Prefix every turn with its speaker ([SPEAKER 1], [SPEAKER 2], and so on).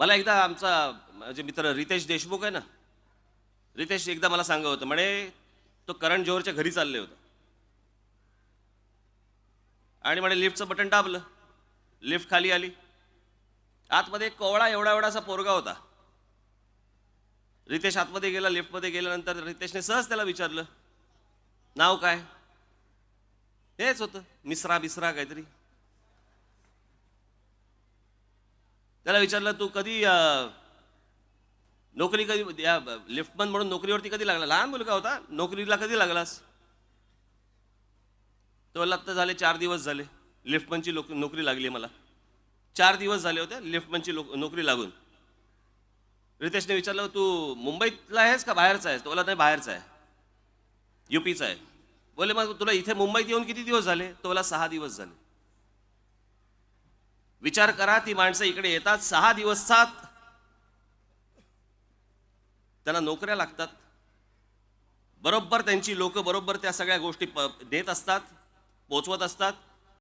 [SPEAKER 1] मला एकदा आमचा माझे मित्र रितेश देशमुख आहे ना, रितेश एकदा मला सांगत होतं म्हणे, तो करण जोहरच्या घरी चालले होते आणि म्हणे लिफ्टचं बटन दाबलं, लिफ्ट खाली आली. आतमध्ये एक कोवळा एवढा एवढासा पोरगा होता. रितेश आतमध्ये गेला, लिफ्टमध्ये गेल्यानंतर रितेशने सहज त्याला विचारलं, नाव काय? हेच होतं, मिश्रा बिस्रा काहीतरी. त्याला विचारलं, तू कधी नोकरी कधी लिफ्टमन म्हणून नोकरीवरती कधी लागला? लहान मुलगा होता. नोकरीला कधी लागलास? तो बोलला, आता झाले 4 दिवस झाले लिफ्टमनची नोकरी लागली मला. 4 दिवस झाले होते लिफ्टमनची नोकरी लागून. रितेशने विचारलं, तू मुंबईतला आहेस का बाहेरचा आहेस? तो बोलला, नाही बाहेरचा आहे, युपीचा आहे. बोले, मग तुला इथे मुंबईत येऊन किती दिवस झाले? तो बोला, 6 दिवस झाले. विचार करा, ती माणसं इकडे येतात 6 दिवसात, त्यांना नोकऱ्या लागतात, बरोबर त्यांची लोक बरोबर त्या सगळ्या गोष्टी देत असतात, पोचवत असतात.